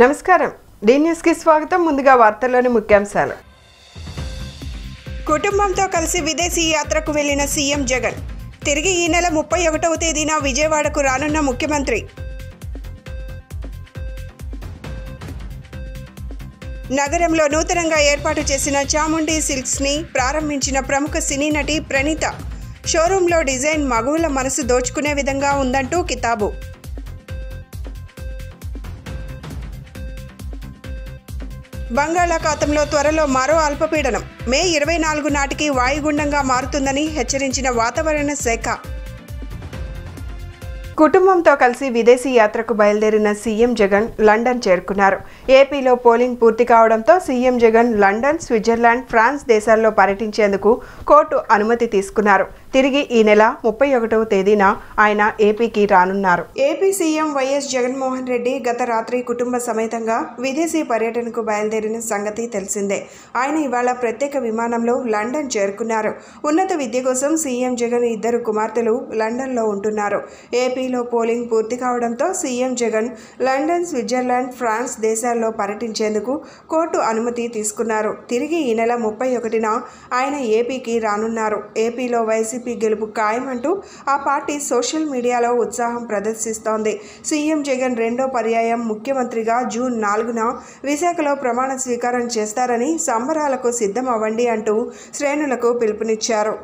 నమస్కారం D news కి స్వాగతం ముందుగా వార్తల్లోని ముఖ్యాంశాలు కుటుంబంతో కలిసి విదేశీ యాత్రకు వెళ్లిన సీఎం జగన్ తిరిగి ఈ నెల 31వ తేదీన విజయవాడకు రానున్న ముఖ్యమంత్రి నగరంలో నూతనంగా ఏర్పాటు చేసిన చాముండి సిల్క్స్ ని ప్రారంభించిన ప్రముఖ సినీ నటి ప్రణీత షోరూంలో డిజైన్ మగువుల మనసు దోచుకునే విధంగా ఉందంటూ కితాబు బంగాళాఖాతంలో త్వరలో మరో అల్పపీడనం మే 24 నాటికి వాయుగుండంగా మారుతుందని హెచ్చరించిన వాతావరణ శాఖ కుటుంబంతో కలిసి విదేశీ యాత్రకు బయలుదేరిన సీఎం జగన్ లండన్ చేరుకున్నారు. ఏపీలో పోలింగ్ పూర్తి కావడంతో CM Jagan London, Switzerland, France దేశాల్లో పర్యటించేందుకు కోర్టు అనుమతి తీసుకున్నారు. తిరిగి ఈ నెల 31వ తేదీన ఆయన ఏపీకి రానున్నారు. AP CM YS Jaganmohan Reddy గత రాత్రి కుటుంబ సమేతంగా విదేశీ పర్యటనకు బయలుదేరిన సంగతి తెలిసిందే. ఆయన ఇవాళ ప్రత్యేక విమానంలో లండన్ చేరుకున్నారు. ఉన్నత విద్య కోసం సీఎం జగన్ ఇద్దరు కుమార్తెలు లండన్లో ఉంటున్నారు. ఏపీలో పోలింగ్ పూర్తి కావడంతో CM Jagan London, Switzerland, France దేశాల్లో పర్యటించేందుకు కోర్టు అనుమతి తీసుకున్నారు. తిరిగి ఈ నెల 31న ఆయన ఏపీకి రానున్నారు. ఏపీలో వైసీపీ గెలుపు ఖాయమంటూ ఆ పార్టీ సోషల్ మీడియాలో ఉత్సాహం ప్రదర్శిస్తోంది. సీఎం జగన్ రెండో పర్యాయం ముఖ్యమంత్రిగా జూన్ 4న విశాఖలో ప్రమాణ స్వీకారం చేస్తారని సంబరాలకు సిద్ధం అవ్వండి అంటూ శ్రేణులకు పిలుపునిచ్చారు.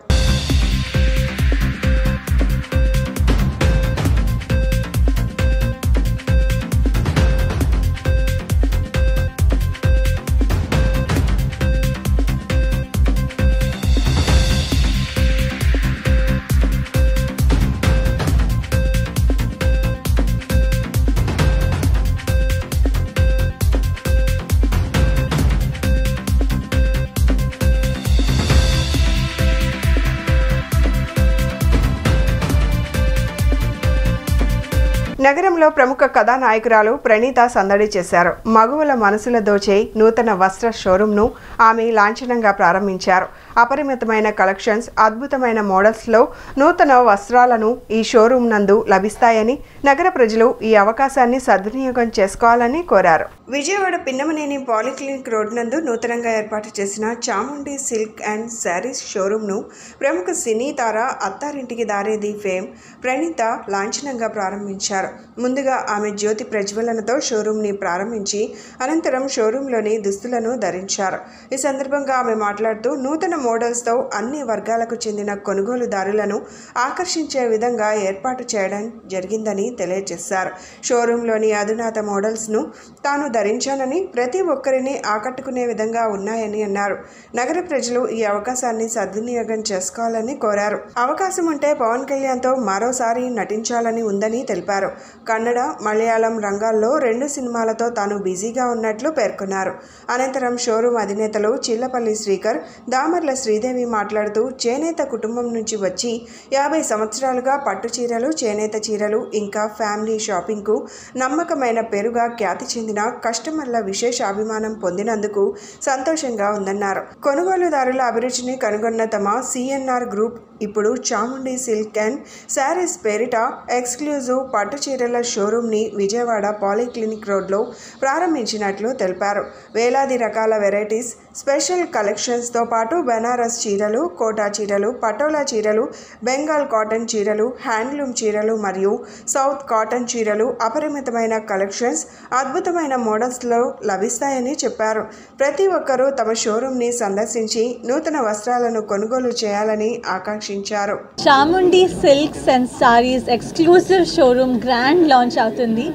నగరంలో ప్రముఖ కథానాయకురాలు ప్రణీత సందడి చేశారు. మగువుల మనసుల దోచే నూతన వస్త్ర షోరూంను ఆమె లాంఛనంగా ప్రారంభించారు. అపరిమితమైన కలెక్షన్స్, అద్భుతమైన మోడల్స్లో నూతన వస్త్రాలను ఈ షోరూం నందు లభిస్తాయని నగర ప్రజలు ఈ అవకాశాన్ని సద్వినియోగం చేసుకోవాలని కోరారు. విజయవాడ పిన్నమనేని పాలిక్లినిక్ రోడ్ నందు నూతనంగా ఏర్పాటు చేసిన చాముండి సిల్క్ అండ్ శారీస్ షోరూంను ప్రముఖ సినీ తార అత్తారింటికి దారేది ఫేమ్ ప్రణీత లాంఛనంగా ప్రారంభించారు. ముందుగా ఆమె జ్యోతి ప్రజ్వలనతో షోరూంని ప్రారంభించి అనంతరం షోరూంలోని దుస్తులను ధరించారు. ఈ సందర్భంగా ఆమె మాట్లాడుతూ నూతన మోడల్స్తో అన్ని వర్గాలకు చెందిన కొనుగోలుదారులను ఆకర్షించే విధంగా ఏర్పాటు చేయడం జరిగిందని తెలియజేశారు. షోరూంలోని అధునాత మోడల్స్ను తాను ధరించానని, ప్రతి ఒక్కరిని ఆకట్టుకునే విధంగా ఉన్నాయని అన్నారు. నగర ప్రజలు ఈ అవకాశాన్ని సద్వినియోగం చేసుకోవాలని కోరారు. అవకాశం ఉంటే పవన్ కళ్యాణ్తో మరోసారి నటించాలని ఉందని తెలిపారు. కన్నడ, మలయాళం రంగాల్లో 2 సినిమాలతో తాను బిజీగా ఉన్నట్లు పేర్కొన్నారు. అనంతరం షోరూం అధినేతలు చిల్లపల్లి శ్రీకర్, దామర్ల శ్రీదేవి మాట్లాడుతూ చేనేత కుటుంబం నుంచి వచ్చి 50 సంవత్సరాలుగా పట్టు చీరలు, చేనేత చీరలు ఇంకా ఫ్యామిలీ షాపింగ్కు నమ్మకమైన పేరుగా ఖ్యాతి చెందిన కస్టమర్ల విశేష అభిమానం పొందినందుకు సంతోషంగా ఉందన్నారు. కొనుగోలుదారుల అభిరుచిని కనుగొన్న తమ సిఎన్ఆర్ గ్రూప్ ఇప్పుడు చాముండి సిల్క్ అండ్ శారీస్ పేరిట ఎక్స్క్లూజివ్ పట్టు చీరల షోరూంని విజయవాడ పాలిక్లినిక్ రోడ్లో ప్రారంభించినట్లు తెలిపారు. వేలాది రకాల వెరైటీస్, స్పెషల్ కలెక్షన్స్తో పాటు బెనారస్ చీరలు, కోటా చీరలు, పటోలా చీరలు, బెంగాల్ కాటన్ చీరలు, హ్యాండ్లూమ్ చీరలు మరియు సౌత్ కాటన్ చీరలు అపరిమితమైన కలెక్షన్స్, అద్భుతమైన మోడల్స్లో లభిస్తాయని చెప్పారు. ప్రతి ఒక్కరూ తమ షోరూంని సందర్శించి నూతన వస్త్రాలను కొనుగోలు చేయాలని ఆకాంక్షించారు. Chamundi silks and saris exclusive showroom grand launch అవుతుంది.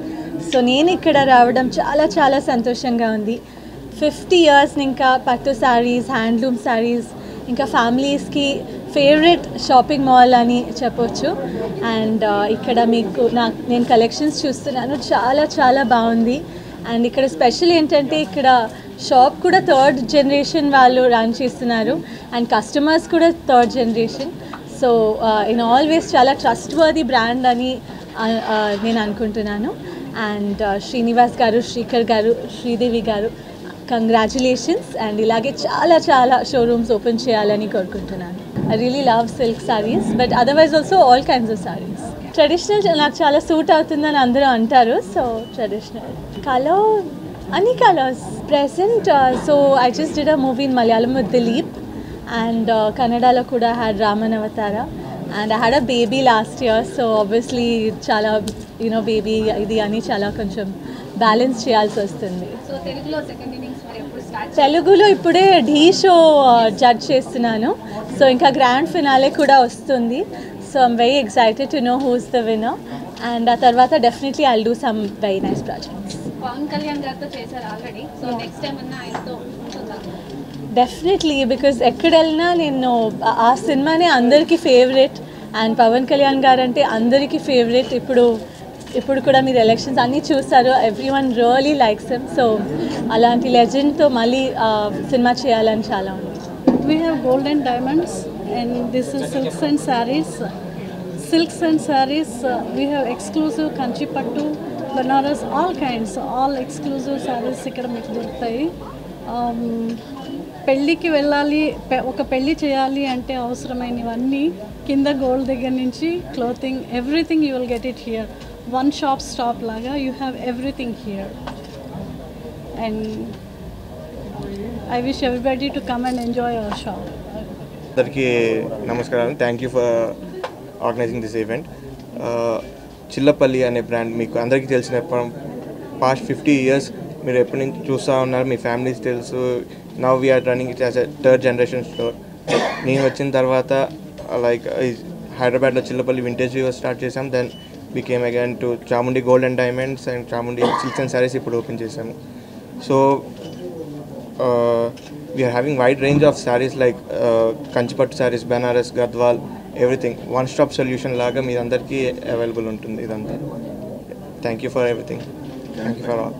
సో నేను ఇక్కడ రావడం చాలా చాలా సంతోషంగా ఉంది. 50 ఇయర్స్ ఇంకా పట్టు శారీస్, హ్యాండ్లూమ్ శారీస్ ఇంకా ఫ్యామిలీస్కి ఫేవరెట్ షాపింగ్ మాల్ అని చెప్పొచ్చు. అండ్ ఇక్కడ మీకు నేను కలెక్షన్స్ చూస్తున్నాను, చాలా చాలా బాగుంది. అండ్ ఇక్కడ స్పెషల్ ఏంటంటే ఇక్కడ షాప్ కూడా 3rd జనరేషన్ వాళ్ళు రన్ చేస్తున్నారు అండ్ కస్టమర్స్ కూడా 3rd generation. So in always చాలా ట్రస్ట్ వర్ది బ్రాండ్ అని నేను అనుకుంటున్నాను. అండ్ శ్రీనివాస్ గారు, శ్రీకర్ గారు, శ్రీదేవి గారు కంగ్రాచులేషన్స్. అండ్ ఇలాగే చాలా చాలా షోరూమ్స్ ఓపెన్ చేయాలని కోరుకుంటున్నాను. I really love silk saris but otherwise also all kinds of saris. Traditional నాకు చాలా సూట్ అవుతుందని అందరూ అంటారు. So traditional colour Any colors. Present, so I just did a movie in Malayalam with Dileep, and Kannadalo kuda had Raman Avatara, and I had a baby last year, so obviously chala, baby idi ani chala koncham balance cheyalsi vastundi. So తెలుగులో second innings మరి ఎప్పుడు start? తెలుగులో ఇప్పుడే Dhee show judge చేస్తున్నాను, so ఇంకా grand finale కూడా వస్తుంది. So I'm very excited to know who is the winner, and ఆ తర్వాత definitely I'll do some very nice projects. Pawan Kalyan గారితో చేశారు ఆల్రెడీ, సో నెక్స్ట్ టైం అన్నా ఆయనతో ఉంటుందా? డెఫినెట్లీ, బికాజ్ ఎక్కడ వెళ్ళినా నేను ఆ సినిమానే అందరికీ ఫేవరెట్, అండ్ పవన్ కళ్యాణ్ గారు అంటే అందరికీ ఫేవరెట్. ఇప్పుడు కూడా మీరు ఎలక్షన్స్ అన్నీ చూస్తారు, every one really likes him. So అలాంటి లెజెండ్తో మళ్ళీ సినిమా చేయాలని చాలా ఉంది. We have gold and diamonds, and this is silks and sarees. Silks and sarees, we have exclusive kanchi pattu, banaras, all kinds, all exclusive sarees ఇక్కడ మీకు దొరుకుతాయి. పెళ్ళికి వెళ్ళాలి, ఒక పెళ్ళి చేయాలి అంటే అవసరమైనవన్నీ కింద గోల్డ్ దగ్గర నుంచి clothing, everything you will get it here. One shop stop లాగా you have everything here. And I wish everybody to come and enjoy our shop. అందరికీ నమస్కారం. Thank you for organizing this event. Chillapalli అనే brand మీకు అందరికీ తెలిసిన past 50 years మీరు ఎప్పటి నుంచి చూస్తూ ఉన్నారు, మీ ఫ్యామిలీస్ తెలుసు. Now we are running it as a third generation store. నేను వచ్చిన తర్వాత లైక్ హైదరాబాద్లో చిల్లపల్లి వింటేజ్ వ్యూవర్ స్టార్ట్ చేసాం. Then became again to Chamundi gold and diamonds and Chamundi silks and saris ఇప్పుడు ఓపెన్ చేసాము. So we are having wide range of sarees like kanchipattu sarees, banaras, gadwal, everything. One stop solution laga మీ అందరికీ available ఉంటుంది ఇదంతా. Thank you for everything. Thank you for all.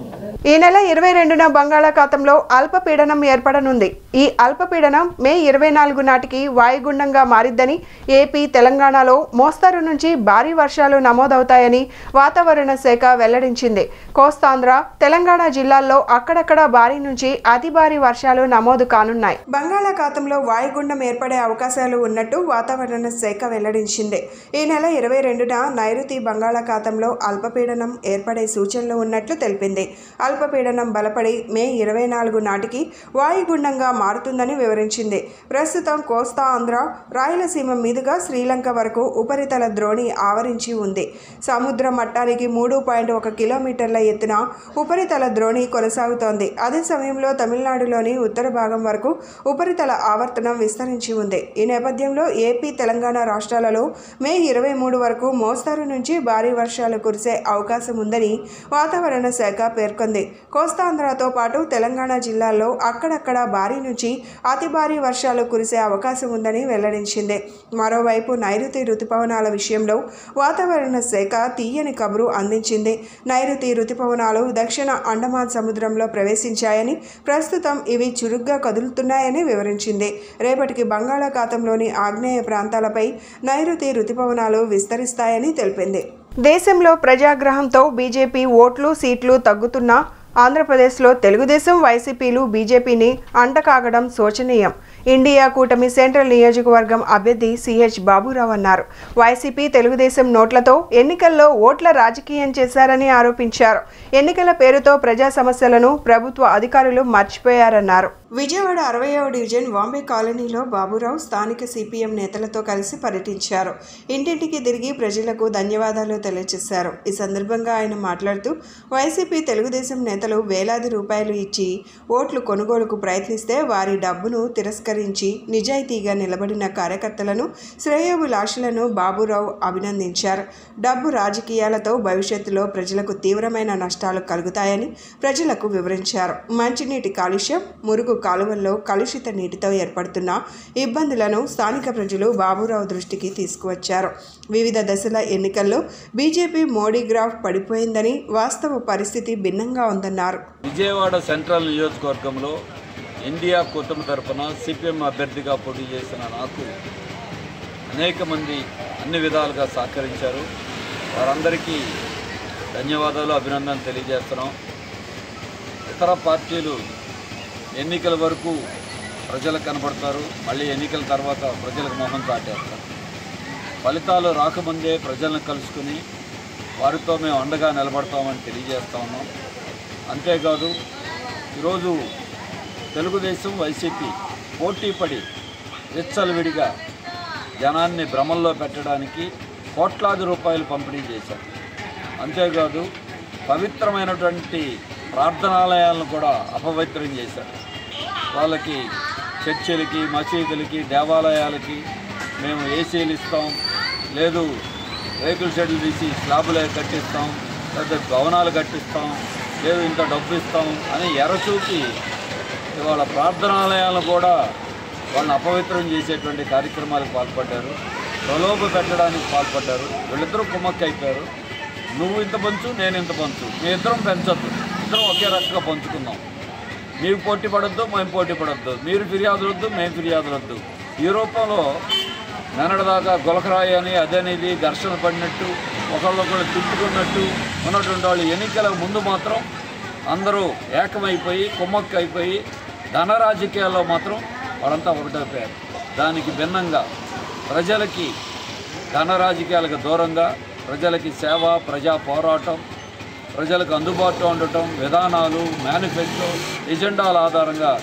ఈ నెల 22న బంగాళాఖాతంలో అల్పపీడనం ఏర్పడనుంది. ఈ అల్పపీడనం మే 24 నాటికి వాయుగుండంగా మారిద్దని, ఏపీ, తెలంగాణలో మోస్తరు నుంచి భారీ వర్షాలు నమోదవుతాయని వాతావరణ శాఖ వెల్లడించింది. కోస్తాంధ్ర, తెలంగాణ జిల్లాల్లో అక్కడక్కడ భారీ నుంచి అతి భారీ వర్షాలు నమోదు కానున్నాయి. బంగాళాఖాతంలో వాయుగుండం ఏర్పడే అవకాశాలు ఉన్నట్టు వాతావరణ శాఖ వెల్లడించింది. ఈ నెల 22న నైరుతి బంగాళాఖాతంలో అల్పపీడనం ఏర్పడే సూచనలు ఉన్నట్లు తెలిపింది. అల్పపీడనం బలపడి మే 24 నాటికి వాయుగుండంగా మారుతుందని వివరించింది. ప్రస్తుతం కోస్తా ఆంధ్ర, రాయలసీమ మీదుగా శ్రీలంక వరకు ఉపరితల ద్రోణి ఆవరించి ఉంది. సముద్ర మట్టానికి 3.1 కిలోమీటర్ల ఎత్తున ఉపరితల ద్రోణి కొనసాగుతోంది. అదే సమయంలో తమిళనాడులోని ఉత్తర భాగం వరకు ఉపరితల ఆవర్తనం విస్తరించి ఉంది. ఈ నేపథ్యంలో ఏపీ, తెలంగాణ రాష్ట్రాలలో మే 23 వరకు మోస్తరు నుంచి భారీ వర్షాలు కురిసే అవకాశం ఉందని వాతావరణ శాఖ పేర్కొంది. కోస్తాంధ్రతో పాటు తెలంగాణ జిల్లాల్లో అక్కడక్కడ భారీ నుంచి అతి భారీ వర్షాలు కురిసే అవకాశం ఉందని వెల్లడించింది. మరోవైపు నైరుతి రుతుపవనాల విషయంలో వాతావరణ శాఖ తీయని కబురు అందించింది. నైరుతి రుతుపవనాలు దక్షిణ అండమాన్ సముద్రంలో ప్రవేశించాయని, ప్రస్తుతం ఇవి చురుగ్గా కదులుతున్నాయని వివరించింది. రేపటికి బంగాళాఖాతంలోని ఆగ్నేయ ప్రాంతాలపై నైరుతి రుతుపవనాలు విస్తరిస్తాయని తెలిపింది. దేశంలో ప్రజాగ్రహంతో బీజేపీ ఓట్లు, సీట్లు తగ్గుతున్నా ఆంధ్రప్రదేశ్లో తెలుగుదేశం, వైసీపీలు బీజేపీని అంటకాగడం శోచనీయం. ఇండియా కూటమి సెంట్రల్ నియోజకవర్గం అభ్యర్థి సిహెచ్ బాబురావు అన్నారు. వైసీపీ, తెలుగుదేశం నోట్లతో ఎన్నికల్లో ఓట్ల రాజకీయం చేశారని ఆరోపించారు. ఎన్నికల పేరుతో ప్రజా సమస్యలను ప్రభుత్వ అధికారులు మర్చిపోయారన్నారు. విజయవాడ 60వ డివిజన్ బాంబే కాలనీలో బాబురావు స్థానిక సిపిఎం నేతలతో కలిసి పర్యటించారు. ఇంటింటికి తిరిగి ప్రజలకు ధన్యవాదాలు తెలియజేశారు. ఈ సందర్భంగా ఆయన మాట్లాడుతూ, వైసీపీ, తెలుగుదేశం నేతలు వేలాది రూపాయలు ఇచ్చి ఓట్లు కొనుగోలుకు ప్రయత్నిస్తే వారి డబ్బును తిరస్కరించి నిజాయితీగా నిలబడిన కార్యకర్తలను, శ్రేయోభిలాషులను బాబురావు అభినందించారు. డబ్బు రాజకీయాలతో భవిష్యత్తులో ప్రజలకు తీవ్రమైన నష్టాలు కలుగుతాయని ప్రజలకు వివరించారు. మంచినీటి కాలుష్యం, మురుగు కాలువల్లో కలుషిత నీటితో ఏర్పడుతున్న ఇబ్బందులను స్థానిక ప్రజలు బాబురావు దృష్టికి తీసుకువచ్చారు. వివిధ దశల ఎన్నికల్లో బీజేపీ మోడీ గ్రాఫ్ పడిపోయిందని, వాస్తవ పరిస్థితి భిన్నంగా ఉందన్నారు. విజయవాడ సెంట్రల్ నియోజకవర్గంలో ఇండియా కూటమి తరఫున సిపిఎం అభ్యర్థిగా పోటీ చేసిన నాకు అనేక మంది అన్ని విధాలుగా సహకరించారు. వారందరికీ ధన్యవాదాలు, అభినందనలు తెలియజేస్తున్నాం. ఇతర పార్టీలు ఎన్నికల వరకు ప్రజలకు కనబడతారు, మళ్ళీ ఎన్నికల తర్వాత ప్రజలకు మొహం చాటేస్తారు. ఫలితాలు రాకముందే ప్రజలను కలుసుకుని వారితో మేము అండగా నిలబడతామని తెలియజేస్తా ఉన్నాం. అంతేకాదు ఈరోజు తెలుగుదేశం వైసీపీ పోటీపడి విచ్చలవిడిగా జనాన్ని భ్రమల్లో పెట్టడానికి కోట్లాది రూపాయలు పంపిణీ చేశారు. అంతేకాదు పవిత్రమైనటువంటి ప్రార్థనాలయాలను కూడా అపవిత్రం చేశారు. వాళ్ళకి చర్చిలకి, మసీదులకి, దేవాలయాలకి మేము ఏసీలు ఇస్తాం, లేదు రేకుల షెడ్లు తీసి స్లాబులు కట్టిస్తాం, లేదా భవనాలు కట్టిస్తాం, లేదు ఇంత డబ్బు ఇస్తాం అని ఎరచూపి వాళ్ళ ప్రార్థనాలయాలను కూడా వాళ్ళని అపవిత్రం చేసేటువంటి కార్యక్రమాలకు పాల్పడ్డారు. ప్రలోభ పెట్టడానికి పాల్పడ్డారు. వీళ్ళిద్దరూ కుమ్మక్కి అయిపోయారు. నువ్వు ఇంత పంచు, నేను ఇంత పంచు, మీ ఇద్దరం పెంచొద్దు, ఇద్దరం ఒకే రకంగా పంచుకుందాం. నీవు పోటీ పడొద్దు, మేము పోటీ పడొద్దు, మీరు ఫిర్యాదులు వద్దు, మేము ఫిర్యాదులు వద్దు. ఈ రూపంలో నిన్నటిదాకా గులకరాయి అని అదనేది ఘర్షణ పడినట్టు, ఒకళ్ళొకళ్ళు తిట్టుకున్నట్టు ఉన్నటువంటి వాళ్ళు ఎన్నికలకు ముందు మాత్రం అందరూ ఏకమైపోయి కుమ్మక్కి అయిపోయి ధన రాజకీయాల్లో మాత్రం వాళ్ళంతా ఒకటైపోయారు. దానికి భిన్నంగా ప్రజలకి ధన రాజకీయాలకు దూరంగా ప్రజలకి సేవ, ప్రజా పోరాటం, ప్రజలకు అందుబాటులో ఉండటం, విధానాలు, మేనిఫెస్టో, ఎజెండాల ఆధారంగా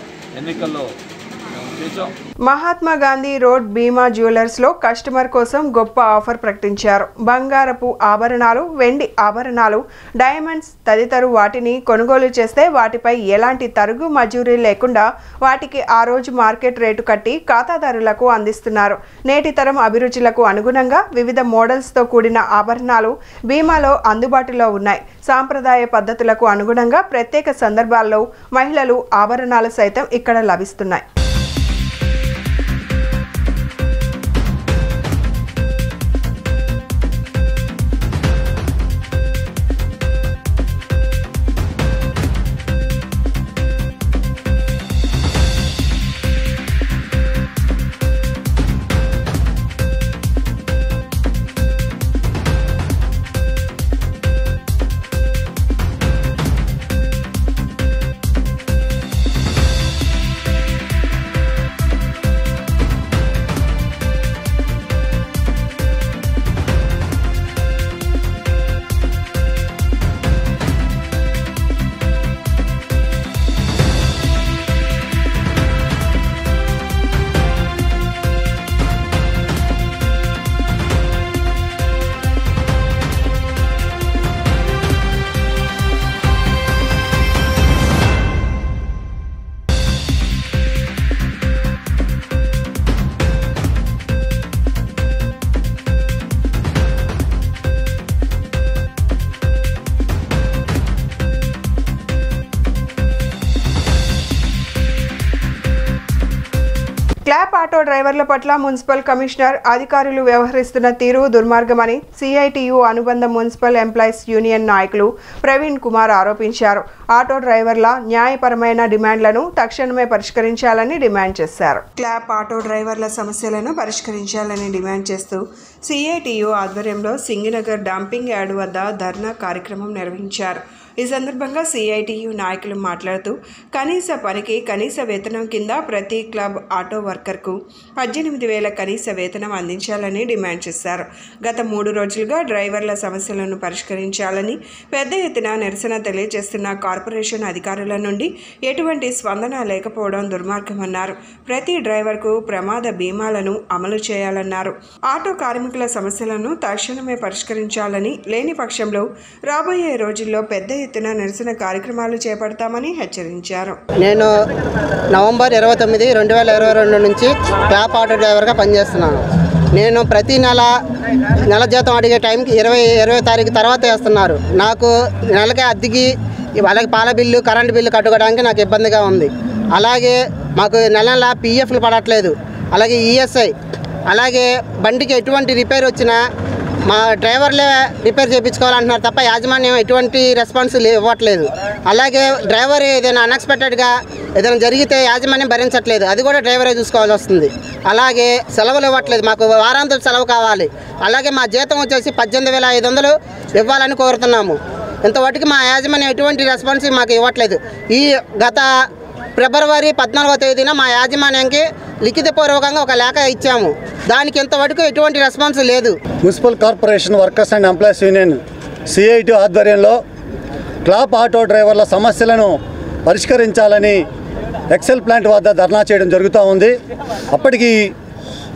ఎన్నికల్లో చేశాం. మహాత్మా గాంధీ రోడ్ బీమా జ్యువెలర్స్లో కస్టమర్ కోసం గొప్ప ఆఫర్ ప్రకటించారు. బంగారపు ఆభరణాలు, వెండి ఆభరణాలు, డైమండ్స్ తదితర వాటిని కొనుగోలు చేస్తే వాటిపై ఎలాంటి తరుగు మజూరీ లేకుండా వాటికి ఆ రోజు మార్కెట్ రేటు కట్టి ఖాతాదారులకు అందిస్తున్నారు. నేటి తరం అభిరుచులకు అనుగుణంగా వివిధ మోడల్స్తో కూడిన ఆభరణాలు బీమాలో అందుబాటులో ఉన్నాయి. సాంప్రదాయ పద్ధతులకు అనుగుణంగా ప్రత్యేక సందర్భాల్లో మహిళలు ఆభరణాలు సైతం ఇక్కడ లభిస్తున్నాయి. క్లాప్ ఆటో డ్రైవర్ల పట్ల మున్సిపల్ కమిషనర్ అధికారులు వ్యవహరిస్తున్న తీరు దుర్మార్గమని సిఐటియు అనుబంధ మున్సిపల్ ఎంప్లాయీస్ యూనియన్ నాయకులు ప్రవీణ్ కుమార్ ఆరోపించారు. ఆటో డ్రైవర్ల న్యాయపరమైన డిమాండ్లను తక్షణమే పరిష్కరించాలని డిమాండ్ చేశారు. క్లాప్ ఆటో డ్రైవర్ల సమస్యలను పరిష్కరించాలని డిమాండ్ చేస్తూ సిఐటియు ఆధ్వర్యంలో సింగినగర్ డంపింగ్ యార్డు వద్ద ధర్నా కార్యక్రమం నిర్వహించారు. ఈ సందర్భంగా సిఐటియు నాయకులు మాట్లాడుతూ కనీస పనికి కనీస వేతనం కింద ప్రతి క్లబ్ ఆటో వర్కర్కు 18,000 కనీస వేతనం అందించాలని డిమాండ్ చేశారు. గత 3 రోజులుగా డ్రైవర్ల సమస్యలను పరిష్కరించాలని పెద్ద ఎత్తున నిరసన తెలియజేస్తున్న కార్పొరేషన్ అధికారుల నుండి ఎటువంటి స్పందన లేకపోవడం దుర్మార్గమన్నారు. ప్రతి డ్రైవర్కు ప్రమాద బీమాలను అమలు చేయాలన్నారు. ఆటో కార్మికుల సమస్యలను తక్షణమే పరిష్కరించాలని, లేని పక్షంలో రాబోయే రోజుల్లో పెద్ద ఎత్తున నిరసన కార్యక్రమాలు చేపడతామని హెచ్చరించారు. నేను నవంబర్ 29, 2022 నుంచి క్లాప్ ఆటో డ్రైవర్గా పనిచేస్తున్నాను. నేను ప్రతి నెల జీతం అడిగే టైంకి 20 తారీఖు తర్వాత వేస్తున్నారు. నాకు నెలకి అద్దెకి అలాగే పాల బిల్లు, కరెంటు బిల్లు కట్టుకోవడానికి నాకు ఇబ్బందిగా ఉంది. అలాగే మాకు నెల పిఎఫ్లు పడట్లేదు, అలాగే ఈఎస్ఐ, అలాగే బండికి ఎటువంటి రిపేర్ వచ్చినా మా డ్రైవర్లే రిపేర్ చేయించుకోవాలంటున్నారు తప్ప యాజమాన్యం ఎటువంటి రెస్పాన్స్ ఇవ్వట్లేదు. అలాగే డ్రైవర్ ఏదైనా అన్ఎక్స్పెక్టెడ్గా ఏదైనా జరిగితే యాజమాన్యం భరించట్లేదు, అది కూడా డ్రైవరే చూసుకోవాల్సి వస్తుంది. అలాగే సెలవులు ఇవ్వట్లేదు, మాకు వారాంతం సెలవు కావాలి. అలాగే మా జీతం వచ్చేసి 18,500 ఇవ్వాలని కోరుతున్నాము. ఇంతవరకు మా యాజమాన్యం ఎటువంటి రెస్పాన్స్ మాకు ఇవ్వట్లేదు. ఈ గత ఫిబ్రవరి 14వ తేదీన మా యాజమాన్యానికి లిఖితపూర్వకంగా ఒక లేఖ ఇచ్చాము. దానికి ఇంతవరకు ఎటువంటి రెస్పాన్స్ లేదు. Municipal corporation workers and employees union CIT ఆధ్వర్యంలో క్లాప్ ఆటో డ్రైవర్ల సమస్యలను పరిష్కరించాలని ఎక్సెల్ ప్లాంట్ వద్ద ధర్నా చేయడం జరుగుతూ ఉంది. అప్పటికి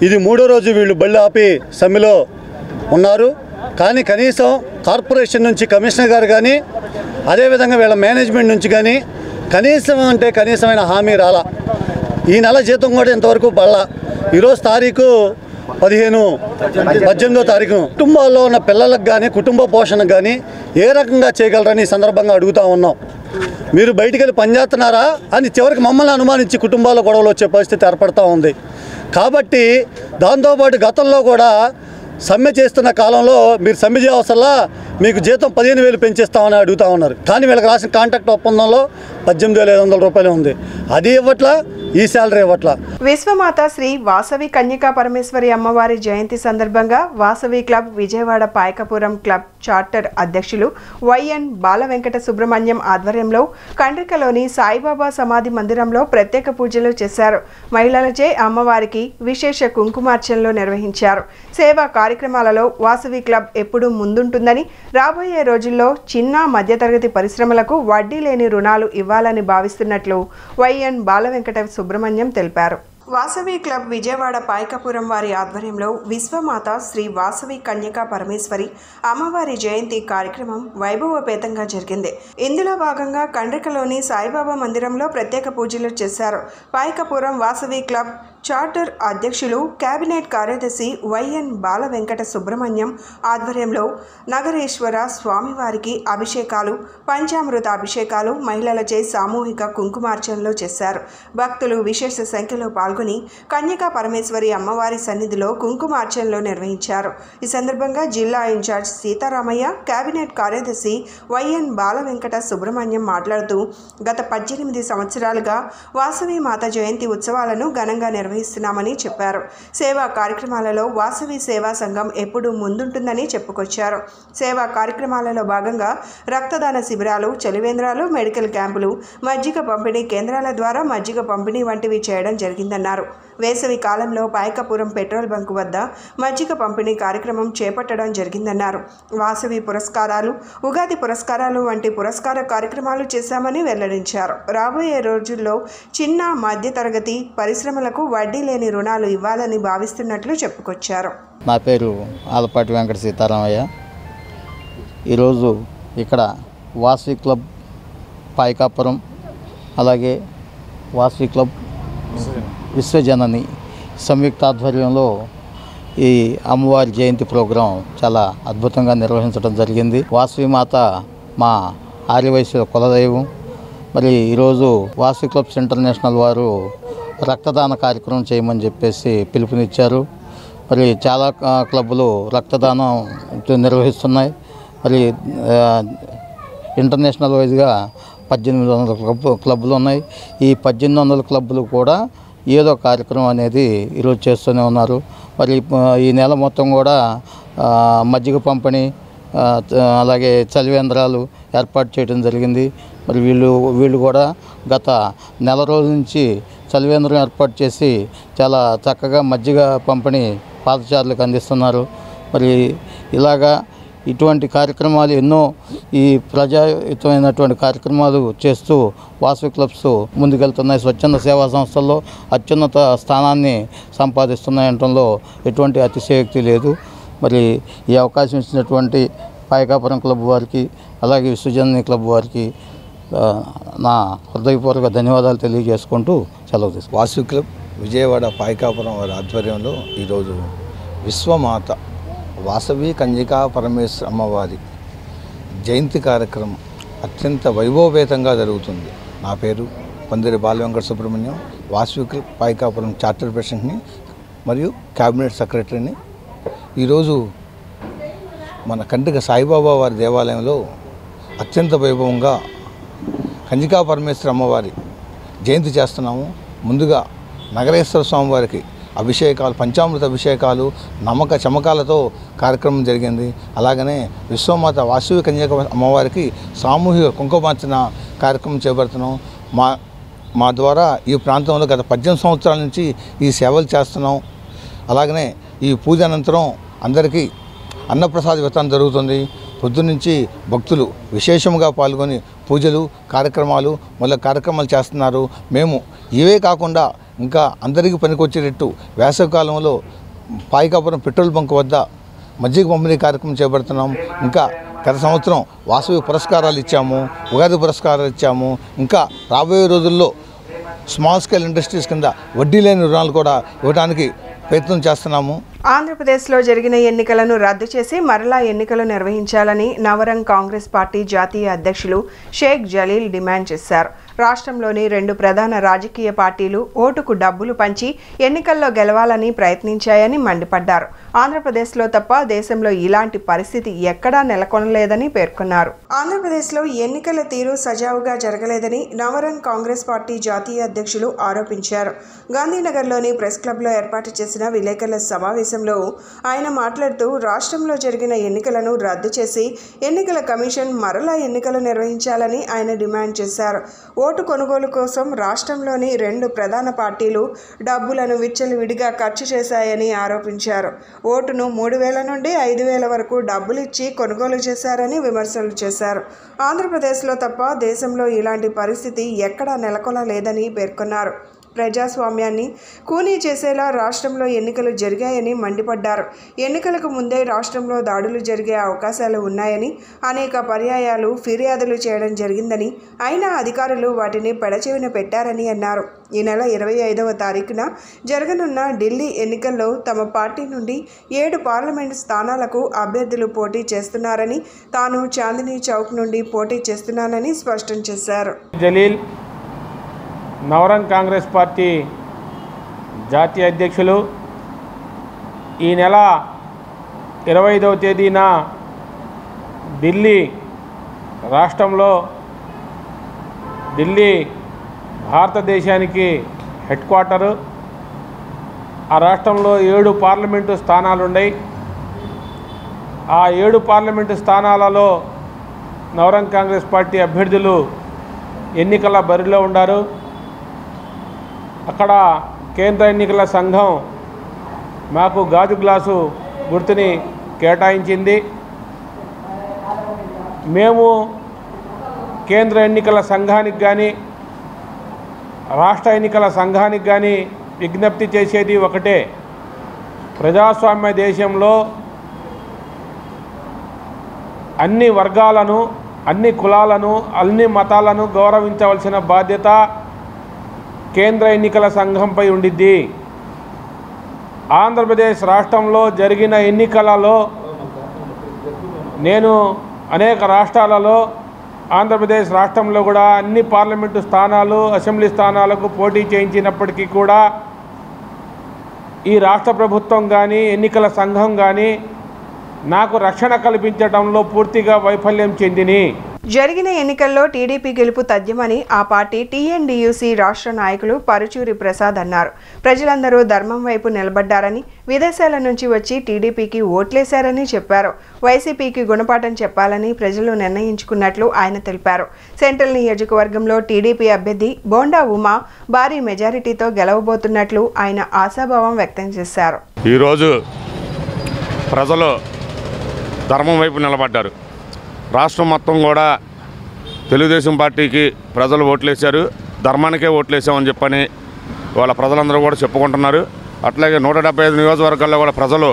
ఇది 3వ రోజు వీళ్ళు బళ్ళు ఆపి సమ్మెలో ఉన్నారు. కానీ కనీసం కార్పొరేషన్ నుంచి కమిషనర్ గారు కానీ అదేవిధంగా వీళ్ళ మేనేజ్మెంట్ నుంచి కానీ కనీసమైన హామీ రాలా. ఈ నెల జీతం కూడా ఇంతవరకు పడలా. ఈరోజు తారీఖు 18వ తారీఖు. కుటుంబాల్లో ఉన్న పిల్లలకు కానీ కుటుంబ పోషణకు కానీ ఏ రకంగా చేయగలరని ఈ సందర్భంగా అడుగుతూ ఉన్నాం. మీరు బయటికి వెళ్ళి పనిచేస్తున్నారా అని చివరికి మమ్మల్ని అనుమానించి కుటుంబాల్లో గొడవలు వచ్చే పరిస్థితి ఏర్పడుతూ ఉంది. కాబట్టి దాంతోపాటు గతంలో కూడా సమ్మె చేస్తున్న కాలంలో మీరు సమ్మె చేయవసరలా, మీకు జీతం 15,000 పెంచేస్తామని అడుగుతూ ఉన్నారు. కానీ వీళ్ళకి రాసిన కాంట్రాక్ట్ ఒప్పందంలో 18,500 రూపాయలు ఉంది. అది ఇవ్వట్లా, ఈ శాలరీ ఇవ్వట్లా. విశ్వమాత శ్రీ వాసవి కన్యకా పరమేశ్వరి అమ్మవారి జయంతి సందర్భంగా Vasavi club Vijayawada Payakapuram club charter అధ్యక్షులు వైఎన్ బాల వెంకట సుబ్రహ్మణ్యం ఆధ్వర్యంలో కండ్రికలోని సాయిబాబా సమాధి మందిరంలో ప్రత్యేక పూజలు చేశారు. మహిళలచే అమ్మవారికి విశేష కుంకుమార్చనలు నిర్వహించారు. సేవా కార్యక్రమాలలో వాసవి క్లబ్ ఎప్పుడూ ముందుంటుందని, రాబోయే రోజుల్లో చిన్న మధ్యతరగతి పరిశ్రమలకు వడ్డీ లేని రుణాలు ఇవ్వాలని భావిస్తున్నట్లు వైఎన్ బాల వెంకట సుబ్రహ్మణ్యం తెలిపారు. వాసవి క్లబ్ విజయవాడ పాయకపురం వారి ఆధ్వర్యంలో విశ్వమాత శ్రీ వాసవి కన్యకా పరమేశ్వరి అమ్మవారి జయంతి కార్యక్రమం వైభవపేతంగా జరిగింది. ఇందులో భాగంగా కండ్రికలోని సాయిబాబా మందిరంలో ప్రత్యేక పూజలు చేశారు. పాయకపురం వాసవి క్లబ్ చార్టర్ అధ్యక్షులు కేబినెట్ కార్యదర్శి వైఎన్ బాల వెంకట సుబ్రహ్మణ్యం ఆధ్వర్యంలో నగరేశ్వర స్వామివారికి అభిషేకాలు, పంచామృత అభిషేకాలు మహిళలచే సామూహిక కుంకుమార్చనలు చేశారు. భక్తులు విశేష సంఖ్యలో పాల్గొని కన్యకా పరమేశ్వరి అమ్మవారి సన్నిధిలో కుంకుమార్చనలు నిర్వహించారు. ఈ సందర్భంగా జిల్లా ఇన్ఛార్జ్ సీతారామయ్య, కేబినెట్ కార్యదర్శి వైఎన్ బాల వెంకట సుబ్రహ్మణ్యం మాట్లాడుతూ గత 18 సంవత్సరాలుగా వాసవి మాత జయంతి ఉత్సవాలను ఘనంగా నిర్వహిస్తున్నామని చెప్పారు. సేవా కార్యక్రమాలలో వాసవి సేవా సంఘం ఎప్పుడూ ముందుంటుందని చెప్పుకొచ్చారు. సేవా కార్యక్రమాలలో భాగంగా రక్తదాన శిబిరాలు, చలివేంద్రాలు, మెడికల్ క్యాంపులు, మజ్జిగ పంపిణీ కేంద్రాల ద్వారా మజ్జిగ పంపిణీ వంటివి చేయడం జరిగిందన్నారు. వేసవి కాలంలో పాయకపురం పెట్రోల్ బంకు వద్ద మజ్జిగ పంపిణీ కార్యక్రమం చేపట్టడం జరిగిందన్నారు. వాసవి పురస్కారాలు, ఉగాది పురస్కారాలు వంటి పురస్కార కార్యక్రమాలు చేశామని వెల్లడించారు. రాబోయే రోజుల్లో చిన్న మధ్యతరగతి పరిశ్రమలకు వడ్డీ లేని రుణాలు ఇవ్వాలని భావిస్తున్నట్లు చెప్పుకొచ్చారు. నా పేరు ఆలపాటి వెంకట సీతారామయ్య. ఈరోజు ఇక్కడ వాసవి క్లబ్ పాయకాపురం, అలాగే వాసవి క్లబ్ విశ్వజనని సంయుక్త ఆధ్వర్యంలో ఈ అమ్మవారి జయంతి ప్రోగ్రాం చాలా అద్భుతంగా నిర్వహించడం జరిగింది. వాసవి మాత మా ఆర్యవైశ్యుల కులదైవం. మరి ఈరోజు వాసవి క్లబ్స్ ఇంటర్నేషనల్ వారు రక్తదాన కార్యక్రమం చేయమని చెప్పేసి పిలుపునిచ్చారు. మరి చాలా క్లబ్బులు రక్తదానం నిర్వహిస్తున్నాయి. మరి ఇంటర్నేషనల్ వైజ్గా 1800 క్లబ్బులు ఉన్నాయి. ఈ 1800 క్లబ్బులు కూడా ఏదో కార్యక్రమం అనేది ఈరోజు చేస్తూనే ఉన్నారు. మరి ఈ నెల మొత్తం కూడా మజ్జిగ పంపిణీ, అలాగే చలివేంద్రాలు ఏర్పాటు చేయడం జరిగింది. మరి వీళ్ళు కూడా గత నెల రోజుల నుంచి చలివేంద్రం ఏర్పాటు చేసి చాలా చక్కగా మజ్జిగ పంపిణీ పాదచారులకు అందిస్తున్నారు. మరి ఇలాగా ఇటువంటి కార్యక్రమాలు ఎన్నో ఈ ప్రజాయుతమైనటువంటి కార్యక్రమాలు చేస్తూ వాసవి క్లబ్స్ ముందుకెళ్తున్నాయి. స్వచ్ఛంద సేవా సంస్థల్లో అత్యున్నత స్థానాన్ని సంపాదిస్తున్నాయంటంలో ఎటువంటి అతిశయోక్తి లేదు. మరి ఈ అవకాశం ఇచ్చినటువంటి పాయకాపురం క్లబ్ వారికి, అలాగే విశ్వజనని క్లబ్ వారికి నా హృదయపూర్వక ధన్యవాదాలు తెలియజేసుకుంటూ సెలవు తీసుకుంటాను. వాసవి క్లబ్ విజయవాడ పాయకాపురం వారి ఆధ్వర్యంలో ఈరోజు విశ్వమాత వాసవి కన్యకా పరమేశ్వరి అమ్మవారి జయంతి కార్యక్రమం అత్యంత వైభవపేతంగా జరుగుతుంది. నా పేరు పందిరి బాల వెంకట సుబ్రహ్మణ్యం, వాసవి క్లబ్ పాయకాపురం చార్టర్ ప్రెసిడెంట్ని మరియు క్యాబినెట్ సెక్రటరీని. ఈరోజు మన కండ్రిక సాయిబాబా వారి దేవాలయంలో అత్యంత వైభవంగా కన్యకా పరమేశ్వరి అమ్మవారి జయంతి చేస్తున్నాము. ముందుగా నగరేశ్వర స్వామివారికి అభిషేకాలు, పంచామృత అభిషేకాలు, నమ్మక చమకాలతో కార్యక్రమం జరిగింది. అలాగనే విశ్వమాత వాసవి కన్యక అమ్మవారికి సామూహిక కుంకుమార్చన కార్యక్రమం చేపడుతున్నాం. మా ద్వారా ఈ ప్రాంతంలో గత 18 సంవత్సరాల నుంచి ఈ సేవలు చేస్తున్నాం. అలాగనే ఈ పూజ అనంతరం అందరికీ అన్నప్రసాద వితరణ జరుగుతుంది. పొద్దున్నుంచి భక్తులు విశేషంగా పాల్గొని పూజలు కార్యక్రమాలు కార్యక్రమాలు చేస్తున్నారు. మేము ఇవే కాకుండా ఇంకా అందరికీ పనికొచ్చేటట్టు వేసవికాలంలో పాయికాపురం పెట్రోల్ బంక్ వద్ద మజ్జిగ పంపిణీ కార్యక్రమం చేపడుతున్నాం. ఇంకా గత సంవత్సరం వాసవి పురస్కారాలు ఇచ్చాము, ఉగాది పురస్కారాలు ఇచ్చాము. ఇంకా రాబోయే రోజుల్లో స్మాల్ స్కేల్ ఇండస్ట్రీస్ కింద వడ్డీ లేని రుణాలు కూడా ఇవ్వడానికి ప్రయత్నం చేస్తున్నాము. ఆంధ్రప్రదేశ్లో జరిగిన ఎన్నికలను రద్దు చేసి మరలా ఎన్నికలు నిర్వహించాలని నవరంగ్ కాంగ్రెస్ పార్టీ జాతీయ అధ్యక్షులు షేక్ జలీల్ డిమాండ్ చేశారు. రాష్ట్రంలోని 2 ప్రధాన రాజకీయ పార్టీలు ఓటుకు డబ్బులు పంచి ఎన్నికల్లో గెలవాలని ప్రయత్నించాయని మండిపడ్డారు. ఆంధ్రప్రదేశ్లో తప్ప దేశంలో ఇలాంటి పరిస్థితి ఎక్కడా నెలకొనలేదని పేర్కొన్నారు. ఆంధ్రప్రదేశ్లో ఎన్నికల తీరు సజావుగా జరగలేదని నవరంగ్ కాంగ్రెస్ పార్టీ జాతీయ అధ్యక్షులు ఆరోపించారు. గాంధీనగర్లోని ప్రెస్ క్లబ్లో ఏర్పాటు చేసిన విలేకరుల సమావేశంలో ఆయన మాట్లాడుతూ రాష్ట్రంలో జరిగిన ఎన్నికలను రద్దు చేసి ఎన్నికల కమిషన్ మరలా ఎన్నికలు నిర్వహించాలని ఆయన డిమాండ్ చేశారు. ఓటు కొనుగోలు కోసం రాష్ట్రంలోని 2 ప్రధాన పార్టీలు డబ్బులను విచ్చలవిడిగా ఖర్చు చేశాయని ఆరోపించారు. ఓటును 3,000 నుండి 5,000 వరకు డబ్బులు ఇచ్చి కొనుగోలు చేశారని విమర్శలు చేశారు. ఆంధ్రప్రదేశ్లో తప్ప దేశంలో ఇలాంటి పరిస్థితి ఎక్కడా నెలకొనలేదని పేర్కొన్నారు. ప్రజాస్వామ్యాన్ని కూనీ చేసేలా రాష్ట్రంలో ఎన్నికలు జరిగాయని మండిపడ్డారు. ఎన్నికలకు ముందే రాష్ట్రంలో దాడులు జరిగే అవకాశాలు ఉన్నాయని అనేక పర్యాయాలు ఫిర్యాదులు చేయడం జరిగిందని, అయినా అధికారులు వాటిని పెడచెవిన పెట్టారని అన్నారు. ఈ నెల 25వ తారీఖున జరగనున్న ఢిల్లీ ఎన్నికల్లో తమ పార్టీ నుండి 7 పార్లమెంటు స్థానాలకు అభ్యర్థులు పోటీ చేస్తున్నారని, తాను చాందినీ చౌక్ నుండి పోటీ చేస్తున్నానని స్పష్టం చేశారు. జలీల్ నవరంగ్ కాంగ్రెస్ పార్టీ జాతీయ అధ్యక్షులు ఈ నెల 25వ తేదీన ఢిల్లీ రాష్ట్రంలో ఢిల్లీ భారతదేశానికి హెడ్ క్వార్టరు. ఆ రాష్ట్రంలో 7 పార్లమెంటు స్థానాలు ఉన్నాయి. ఆ 7 పార్లమెంటు స్థానాలలో నవరంగ్ కాంగ్రెస్ పార్టీ అభ్యర్థులు ఎన్నికల బరిలో ఉన్నారు. అక్కడ కేంద్ర ఎన్నికల సంఘం మాకు గాజు గ్లాసు గుర్తుని కేటాయించింది. మేము కేంద్ర ఎన్నికల సంఘానికి కానీ రాష్ట్ర ఎన్నికల సంఘానికి కానీ విజ్ఞప్తి చేసేది ఒకటే, ప్రజాస్వామ్య దేశంలో అన్ని వర్గాలను, అన్ని కులాలను, అన్ని మతాలను గౌరవించవలసిన బాధ్యత కేంద్ర ఎన్నికల సంఘంపై ఉండిద్ది. ఆంధ్రప్రదేశ్ రాష్ట్రంలో జరిగిన ఎన్నికలలో నేను అనేక రాష్ట్రాలలో ఆంధ్రప్రదేశ్ రాష్ట్రంలో కూడా అన్ని పార్లమెంటు స్థానాలు, అసెంబ్లీ స్థానాలకు పోటీ చేయించినప్పటికీ కూడా ఈ రాష్ట్ర ప్రభుత్వం కానీ ఎన్నికల సంఘం కానీ నాకు రక్షణ కల్పించడంలో పూర్తిగా వైఫల్యం చెందిని. జరిగిన ఎన్నికల్లో టీడీపీ గెలుపు తథ్యమని ఆ పార్టీ టీఎన్డీయూసీ రాష్ట్ర నాయకులు పరుచూరి ప్రసాద్ అన్నారు. ప్రజలందరూ ధర్మం వైపు నిలబడ్డారని, విదేశాల నుంచి వచ్చి టీడీపీకి ఓట్లేశారని చెప్పారు. వైసీపీకి గుణపాఠం చెప్పాలని ప్రజలు నిర్ణయించుకున్నట్లు ఆయన తెలిపారు. సెంట్రల్ నియోజకవర్గంలో టీడీపీ అభ్యర్థి బోండా ఉమా భారీ మెజారిటీతో గెలవబోతున్నట్లు ఆయన ఆశాభావం వ్యక్తం చేశారు. ఈరోజు ప్రజలు ధర్మం వైపు నిలబడ్డారు. రాష్ట్రం మొత్తం కూడా తెలుగుదేశం పార్టీకి ప్రజలు ఓట్లేశారు, ధర్మానికే ఓట్లేసామని చెప్పని వాళ్ళ ప్రజలందరూ కూడా చెప్పుకుంటున్నారు. అట్లాగే 175 నియోజకవర్గాల్లో కూడా ప్రజలు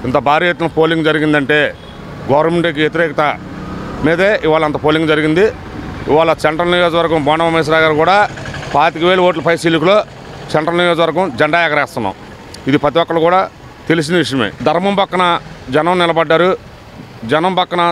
ఇంత భారీ ఎత్తున పోలింగ్ జరిగిందంటే గవర్నమెంట్కి వ్యతిరేకత మీదే ఇవాళ అంత పోలింగ్ జరిగింది. ఇవాళ సెంట్రల్ నియోజకవర్గం బోండా ఉమేశ్వరరావు గారు కూడా 25,000 ఓట్ల పై సీలుకులో సెంట్రల్ నియోజకవర్గం జెండా ఎగరేస్తున్నాం. ఇది ప్రతి ఒక్కరు కూడా తెలిసిన విషయమే. ధర్మం పక్కన జనం నిలబడ్డారు. జనం పక్కన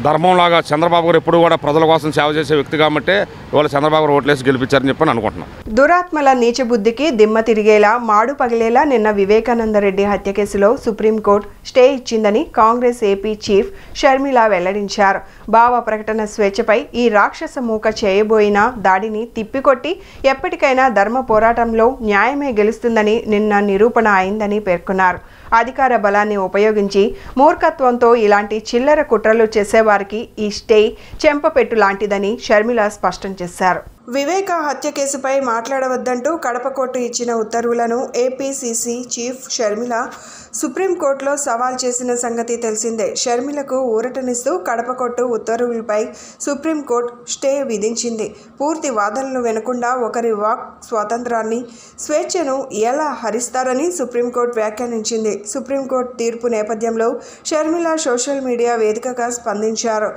ధర్మంలాగా చంద్రబాబు గారు ఎప్పుడు కూడా ప్రజల కోసం సేవ చేసే వ్యక్తి కాబట్టి ఇవాళ చంద్రబాబు గారు ఓట్లేసి గెలిపించారని చెప్పి అనుకుంటున్నాం. దురాత్మల నీచబుద్ధికి దిమ్మ తిరిగేలా, మాడు పగిలేలా నిన్న వివేకానందరెడ్డి హత్య కేసులో సుప్రీంకోర్టు స్టే ఇచ్చిందని కాంగ్రెస్ ఏపీ చీఫ్ షర్మిల వెల్లడించారు. భావ ప్రకటన స్వేచ్ఛపై ఈ రాక్షస మూక చేయబోయిన దాడిని తిప్పికొట్టి ఎప్పటికైనా ధర్మ పోరాటంలో న్యాయమే గెలుస్తుందని నిన్న నిరూపణ అయిందని పేర్కొన్నారు. అధికార బలాన్ని ఉపయోగించి మూర్ఖత్వంతో ఇలాంటి చిల్లర కుట్రలు చేసేవారికి ఈ స్టే చెంపపెట్టు లాంటిదని షర్మిల స్పష్టం చేశారు. వివేక హత్య కేసుపై మాట్లాడవద్దంటూ కడప కోర్టు ఇచ్చిన ఉత్తర్వులను ఏపీసీసీ చీఫ్ షర్మిల సుప్రీంకోర్టులో సవాల్ చేసిన సంగతి తెలిసిందే. షర్మిలకు ఊరటనిస్తూ కడప కోర్టు ఉత్తర్వులపై సుప్రీంకోర్టు స్టే విధించింది. పూర్తి వాదనలు వినకుండా ఒకరి వాక్ స్వాతంత్రాన్ని, స్వేచ్ఛను ఎలా హరిస్తారని సుప్రీంకోర్టు వ్యాఖ్యానించింది. సుప్రీంకోర్టు తీర్పు నేపథ్యంలో షర్మిల సోషల్ మీడియా వేదికగా స్పందించారు.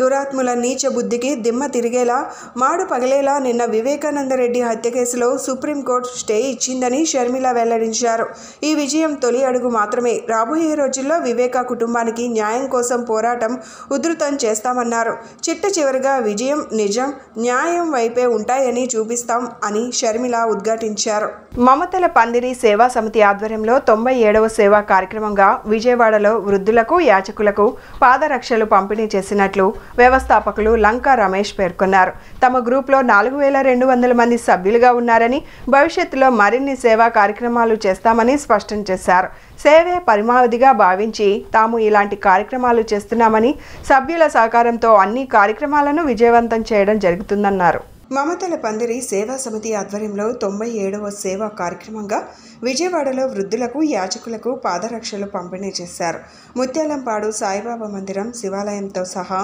దురాత్ముల నీచ బుద్ధికి దిమ్మ తిరిగేలా, మాడు పగలేలా నిన్న వివేకానందరెడ్డి హత్య కేసులో సుప్రీంకోర్టు స్టే ఇచ్చిందని షర్మిల వెల్లడించారు. ఈ విజయం తొలి అడుగు మాత్రమే. రాబోయే రోజుల్లో వివేక కుటుంబానికి న్యాయం కోసం పోరాటం ఉధృతం చేస్తామన్నారు. చిట్ట చివరిగా విజయం, నిజం, న్యాయం వైపే ఉంటాయని చూపిస్తాం అని షర్మిల ఉద్ఘాటించారు. మమతల పందిరి సేవా సమితి ఆధ్వర్యంలో 97వ సేవా కార్యక్రమంగా విజయవాడలో వృద్ధులకు, యాచకులకు పాదరక్షలు పంపిణీ చేసినట్లు వ్యవస్థాపకులు లంకా రమేష్ పేర్కొన్నారు. తమ గ్రూప్లో 4200 మంది సభ్యులుగా ఉన్నారని, భవిష్యత్తులో మరిన్ని సేవా కార్యక్రమాలు చేస్తామని స్పష్టం చేశారు. సేవే పరమావధిగా భావించి తాము ఇలాంటి కార్యక్రమాలు చేస్తున్నామని, సభ్యుల సహకారంతో అన్ని కార్యక్రమాలను విజయవంతం చేయడం జరుగుతుందన్నారు. మమతల పందిరి సేవా సమితి ఆధ్వర్యంలో 97వ సేవా కార్యక్రమంగా విజయవాడలో వృద్ధులకు, యాచకులకు పాదరక్షలు పంపిణీ చేశారు. ముత్యాలంపాడు సాయిబాబా మందిరం, శివాలయంతో సహా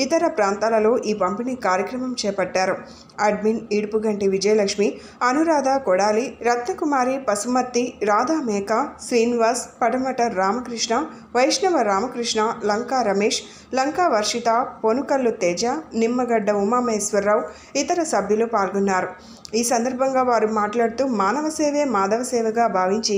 ఇతర ప్రాంతాలలో ఈ పంపిణీ కార్యక్రమం చేపట్టారు. అడ్మిన్ ఇడుపుగంటి విజయలక్ష్మి, అనురాధ కొడాలి, రత్నకుమారి, పసుమర్తి, రాధా మేక, శ్రీనివాస్, పడమట రామకృష్ణ, వైష్ణవ రామకృష్ణ, లంకా రమేష్, లంకా వర్షిత, పొనుకల్లు తేజ, నిమ్మగడ్డ ఉమామేశ్వరరావు ఇతర సభ్యులు పాల్గొన్నారు. ఈ సందర్భంగా వారు మాట్లాడుతూ మానవ సేవే మాధవ సేవగా భావించి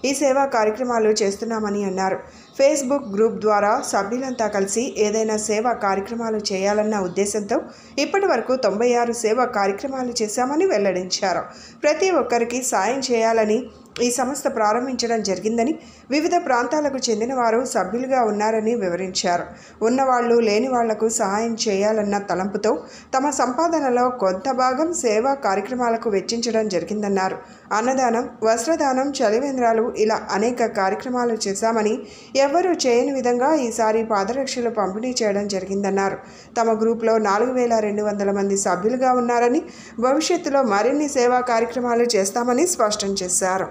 ఈ సేవా కార్యక్రమాలు చేస్తున్నామని అన్నారు. ఫేస్బుక్ గ్రూప్ ద్వారా సభ్యులంతా కలిసి ఏదైనా సేవా కార్యక్రమాలు చేయాలన్న ఉద్దేశంతో ఇప్పటి వరకు 96 సేవా కార్యక్రమాలు చేశామని వెల్లడించారు. ప్రతి ఒక్కరికి సాయం చేయాలని ఈ సంస్థ ప్రారంభించడం జరిగిందని, వివిధ ప్రాంతాలకు చెందిన వారు సభ్యులుగా ఉన్నారని వివరించారు. ఉన్నవాళ్లు లేని వాళ్లకు సహాయం చేయాలన్న తలంపుతో తమ సంపాదనలో కొంత భాగం సేవా కార్యక్రమాలకు వెచ్చించడం జరిగిందన్నారు. అన్నదానం, వస్త్రదానం, చలివేంద్రాలు ఇలా అనేక కార్యక్రమాలు చేశామని, ఎవ్వరూ చేయని విధంగా ఈసారి పాదరక్షలు పంపిణీ చేయడం జరిగిందన్నారు. తమ గ్రూప్లో 4200 మంది సభ్యులుగా ఉన్నారని, భవిష్యత్తులో మరిన్ని సేవా కార్యక్రమాలు చేస్తామని స్పష్టం చేశారు.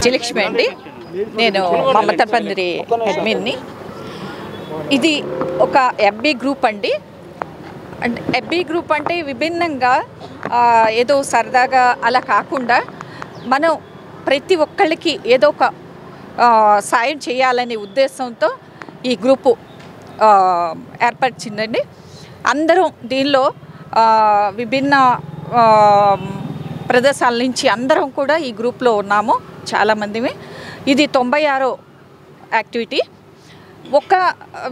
విజయలక్ష్మి అండి, నేను మమతల పందిరి అడ్మిన్ని. ఇది ఒక ఎఫ్బి గ్రూప్ అండి. అంటే ఎఫ్బి గ్రూప్ అంటే విభిన్నంగా ఏదో సరదాగా అలా కాకుండా మనం ప్రతి ఒక్కళ్ళకి ఏదో ఒక సాయం చేయాలనే ఉద్దేశంతో ఈ గ్రూపు ఏర్పరిచిందండి. అందరం దీనిలో విభిన్న ప్రదేశాల నుంచి అందరం కూడా ఈ గ్రూప్లో ఉన్నాము, చాలామందిమే. ఇది 96వ యాక్టివిటీ. ఒక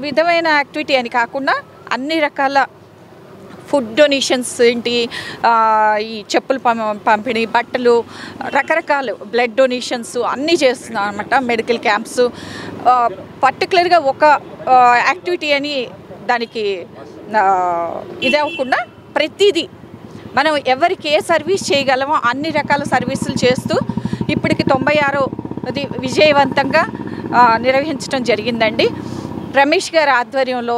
విధమైన యాక్టివిటీ అని కాకుండా అన్ని రకాల ఫుడ్ డొనేషన్స్ ఏంటి, ఈ చెప్పులు పంపిణీ, బట్టలు, రకరకాల బ్లడ్ డొనేషన్స్ అన్నీ చేస్తున్నాం అన్నమాట. మెడికల్ క్యాంప్స్, పర్టికులర్గా ఒక యాక్టివిటీ అని దానికి ఇది అవ్వకుండా ప్రతిదీ మనం ఎవరికి ఏ సర్వీస్ చేయగలమో అన్ని రకాల సర్వీసులు చేస్తూ ఇప్పటికి 96ది విజయవంతంగా నిర్వహించడం జరిగిందండి. రమేష్ గారి ఆధ్వర్యంలో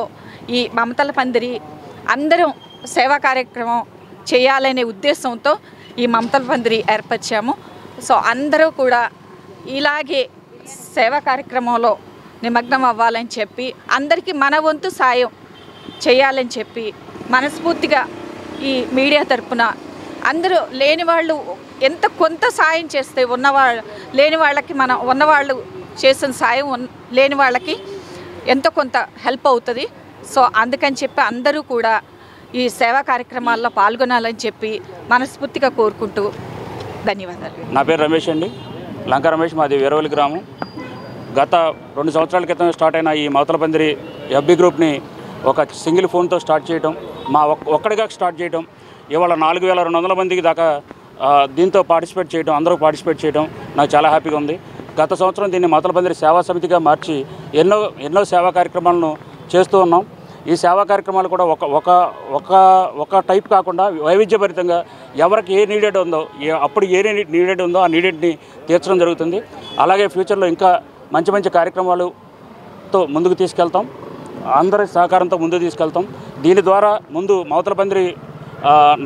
ఈ మమతల పందిరి అందరం సేవా కార్యక్రమం చేయాలనే ఉద్దేశంతో ఈ మమతల పందిరి ఏర్పరిచాము. సో అందరూ కూడా ఇలాగే సేవా కార్యక్రమంలో నిమగ్నం అవ్వాలని చెప్పి, అందరికీ మన వంతు సాయం చేయాలని చెప్పి మనస్ఫూర్తిగా ఈ మీడియా తరపున అందరూ లేని వాళ్ళు ఎంత కొంత సాయం చేస్తే లేని వాళ్ళకి మనం ఉన్నవాళ్ళు చేసిన సాయం లేని వాళ్ళకి ఎంతో కొంత హెల్ప్ అవుతుంది. సో అందుకని చెప్పి అందరూ కూడా ఈ సేవా కార్యక్రమాల్లో పాల్గొనాలని చెప్పి మనస్ఫూర్తిగా కోరుకుంటూ ధన్యవాదాలు. నా పేరు రమేష్ అండి, లంకా రమేష్, మాది వీరవల్లి గ్రామం. గత 2 సంవత్సరాల క్రితం స్టార్ట్ అయిన ఈ మమతల పందిరి ఎఫ్బి గ్రూప్ని ఒక సింగిల్ ఫోన్తో స్టార్ట్ చేయడం, మా ఒక్కడిగా స్టార్ట్ చేయడం, ఇవాళ 4200 మందికి దాకా దీంతో పార్టిసిపేట్ చేయడం, అందరూ పార్టిసిపేట్ చేయడం నాకు చాలా హ్యాపీగా ఉంది. గత సంవత్సరం దీన్ని మమతల పందిరి సేవా సమితిగా మార్చి ఎన్నో సేవా కార్యక్రమాలను చేస్తూ ఉన్నాం. ఈ సేవా కార్యక్రమాలు కూడా ఒక టైప్ కాకుండా వైవిధ్యభరితంగా ఎవరికి ఏ నీడెడ్ ఉందో, అప్పుడు ఏ నీడెడ్ ఉందో ఆ నీడెడ్ని తీర్చడం జరుగుతుంది. అలాగే ఫ్యూచర్లో ఇంకా మంచి కార్యక్రమాలతో ముందుకు తీసుకెళ్తాం. అందరి సహకారంతో ముందుకు తీసుకెళ్తాం. దీని ద్వారా ముందు మవతలపందిరి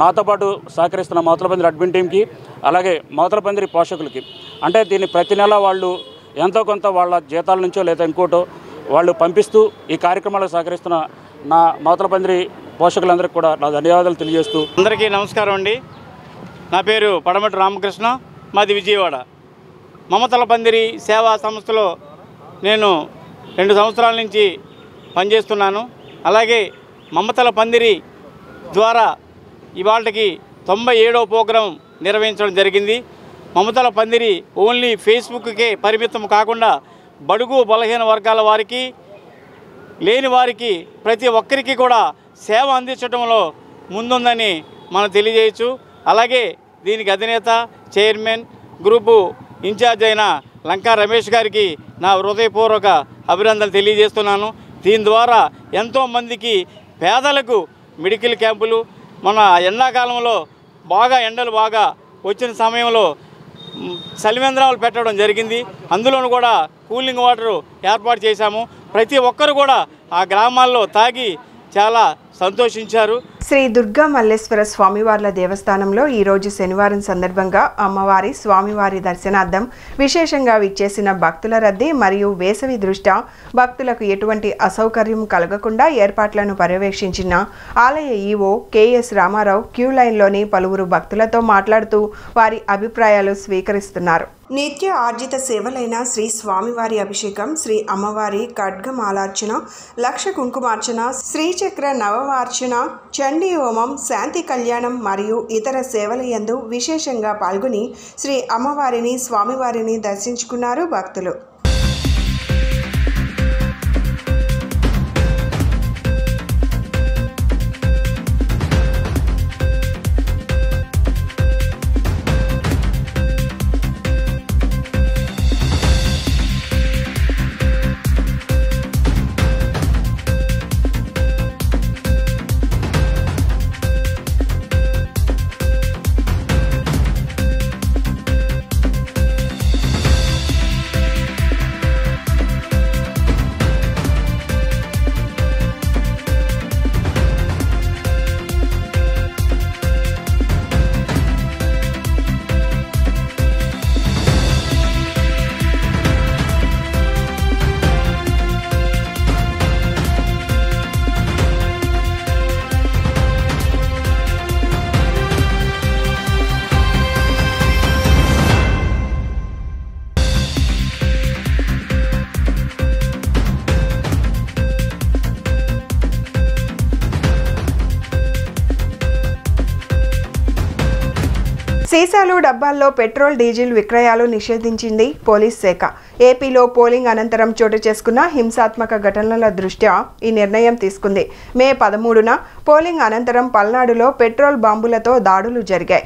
నాతో పాటు సహకరిస్తున్న మవతలపందిరి అడ్మిన్ టీంకి, అలాగే మవతలపందిరి పోషకులకి, అంటే దీన్ని ప్రతి నెల వాళ్ళు ఎంతో కొంత వాళ్ళ జీతాల నుంచో లేదా ఇంకోటో వాళ్ళు పంపిస్తూ ఈ కార్యక్రమాలకు సహకరిస్తున్న నా మవతలపందిరి పోషకులందరికీ కూడా నా ధన్యవాదాలు తెలియజేస్తూ. అందరికీ నమస్కారం అండి. నా పేరు పడమటి రామకృష్ణ, మాది విజయవాడ. మమతలపందిరి సేవా సంస్థలో నేను 2 సంవత్సరాల నుంచి పనిచేస్తున్నాను. అలాగే మమతలపందిరి ద్వారా ఇవాళకి 97వ ప్రోగ్రాం నిర్వహించడం జరిగింది. మమతలపందిరి ఓన్లీ ఫేస్బుక్కే పరిమితం కాకుండా బడుగు బలహీన వర్గాల వారికి, లేని వారికి ప్రతి ఒక్కరికి కూడా సేవ అందించడంలో ముందుందని మనం తెలియజేయచ్చు. అలాగే దీనికి అధినేత, చైర్మన్, గ్రూపు ఇన్ఛార్జ్ అయిన లంకా రమేష్ గారికి నా హృదయపూర్వక అభినందనలు తెలియజేస్తున్నాను. దీని ద్వారా ఎంతోమందికి పేదలకు మెడికల్ క్యాంపులు, మన ఎండాకాలంలో ఎండలు బాగా వచ్చిన సమయంలో సలివేంద్రాలు పెట్టడం జరిగింది. అందులోనూ కూడా కూలింగ్ వాటర్ ఏర్పాటు చేశాము. ప్రతి ఒక్కరు కూడా ఆ గ్రామాల్లో తాగి చాలా సంతోషించారు. శ్రీ దుర్గా మల్లేశ్వర స్వామివార్ల దేవస్థానంలో ఈరోజు శనివారం సందర్భంగా అమ్మవారి స్వామివారి దర్శనార్థం విశేషంగా విచ్చేసిన భక్తుల రద్దీ మరియు వేసవి దృష్ట్యా భక్తులకు ఎటువంటి అసౌకర్యం కలగకుండా ఏర్పాట్లను పర్యవేక్షించిన ఆలయ ఈవో కెఎస్ రామారావు క్యూ లైన్లోని పలువురు భక్తులతో మాట్లాడుతూ వారి అభిప్రాయాలు స్వీకరిస్తున్నారు. నిత్య ఆర్జిత సేవలైన శ్రీ స్వామివారి అభిషేకం, శ్రీ అమ్మవారి ఖడ్గమాలార్చన, లక్ష కుంకుమార్చన, శ్రీచక్ర నవవార్చన, చండీ హోమం, శాంతి కళ్యాణం మరియు ఇతర సేవల యందు విశేషంగా పాల్గొని శ్రీ అమ్మవారిని స్వామివారిని దర్శించుకున్నారు భక్తులు. సీసాలు డబ్బాల్లో పెట్రోల్ డీజిల్ విక్రయాలు నిషేధించింది పోలీస్ శాఖ. ఏపీలో పోలింగ్ అనంతరం చోటు చేసుకున్న హింసాత్మక ఘటనల దృష్ట్యా ఈ నిర్ణయం తీసుకుంది. మే 13న పోలింగ్ అనంతరం పల్నాడులో పెట్రోల్ బాంబులతో దాడులు జరిగాయి.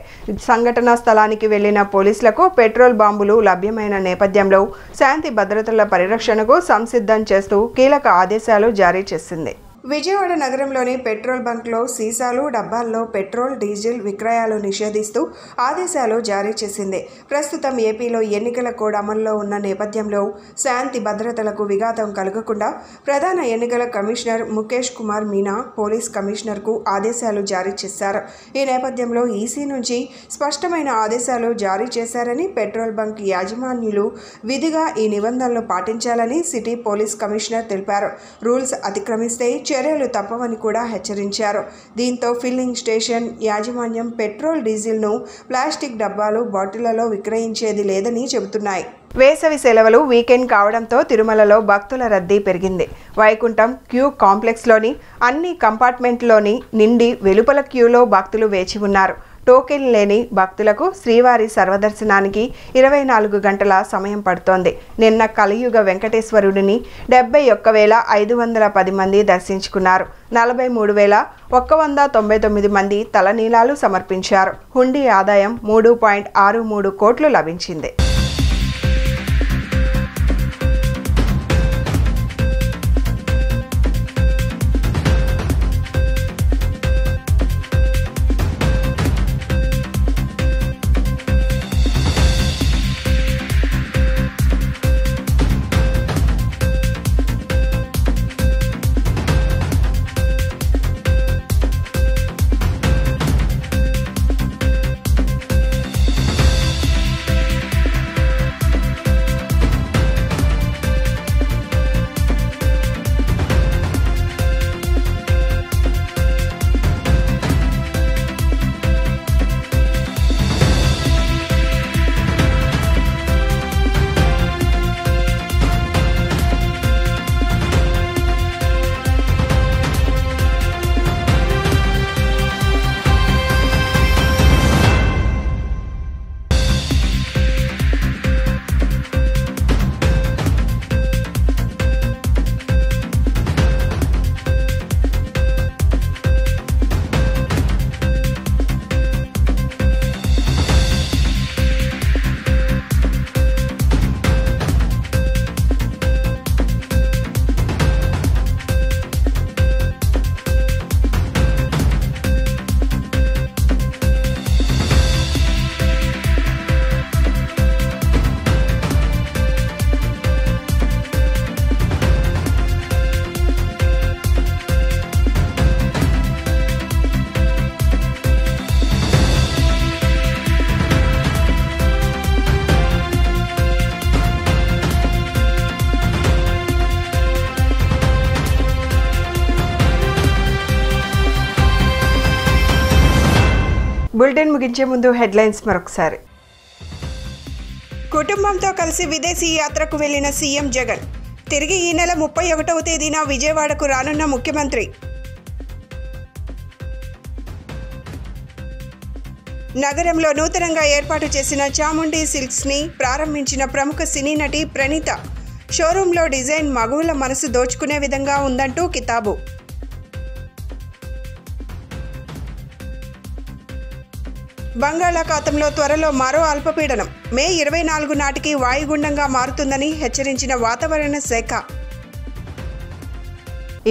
సంఘటనా స్థలానికి వెళ్లిన పోలీసులకు పెట్రోల్ బాంబులు లభ్యమైన నేపథ్యంలో శాంతి భద్రతల పరిరక్షణకు సంసిద్ధం చేస్తూ కీలక ఆదేశాలు జారీ చేసింది. విజయవాడ నగరంలోని పెట్రోల్ బంక్లో సీసాలు డబ్బాల్లో పెట్రోల్ డీజిల్ విక్రయాలు నిషేధిస్తూ ఆదేశాలు జారీ చేసింది. ప్రస్తుతం ఏపీలో ఎన్నికల కోడ్ అమల్లో ఉన్న నేపథ్యంలో శాంతి భద్రతలకు విఘాతం కలగకుండా ప్రధాన ఎన్నికల కమిషనర్ ముఖేష్ కుమార్ మీనా పోలీస్ కమిషనర్కు ఆదేశాలు జారీ చేశారు. ఈ నేపథ్యంలో ఈసీ నుంచి స్పష్టమైన ఆదేశాలు జారీ చేశారని పెట్రోల్ బంక్ యాజమాన్యులు విధిగా ఈ నిబంధనలు పాటించాలని సిటీ పోలీస్ కమిషనర్ తెలిపారు. రూల్స్ అతిక్రమిస్తే చర్యలు తప్పవని కూడా హెచ్చరించారు. దీంతో ఫిల్లింగ్ స్టేషన్ యాజమాన్యం పెట్రోల్ డీజిల్ను ప్లాస్టిక్ డబ్బాలు బాటిళ్లలో విక్రయించేది లేదని చెబుతున్నాయి. వేసవి సెలవులు వీకెండ్ కావడంతో తిరుమలలో భక్తుల రద్దీ పెరిగింది. వైకుంఠం క్యూ కాంప్లెక్స్లోని అన్ని కంపార్ట్మెంట్లోని నిండి వెలుపల క్యూలో భక్తులు వేచి ఉన్నారు. టోకెన్ లేని భక్తులకు శ్రీవారి సర్వదర్శనానికి 24 గంటల సమయం పడుతోంది. నిన్న కలియుగ వెంకటేశ్వరుడిని 71,510 మంది దర్శించుకున్నారు. 43,199 మంది తలనీలాలు సమర్పించారు. హుండీ ఆదాయం 3.63 కోట్లు లభించింది. బులెటిన్ ముగించే ముందు హెడ్లైన్స్ మరొకసారి. కుటుంబంతో కలిసి విదేశీ యాత్రకు వెళ్లిన సీఎం జగన్. తిరిగి ఈ నెల 31వ తేదీన విజయవాడకు రానున్న ముఖ్యమంత్రి. నగరంలో నూతనంగా ఏర్పాటు చేసిన చాముండి సిల్క్స్ని ప్రారంభించిన ప్రముఖ సినీ నటి ప్రణీత. షోరూంలో డిజైన్ మగువుల మనసు దోచుకునే విధంగా ఉందంటూ కితాబు. బంగాళాఖాతంలో త్వరలో మరో అల్పపీడనం. మే 24 నాటికి వాయుగుండంగా మారుతుందని హెచ్చరించిన వాతావరణ శాఖ.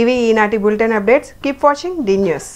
ఇవి ఈనాటి bulletin updates. Keep watching the news.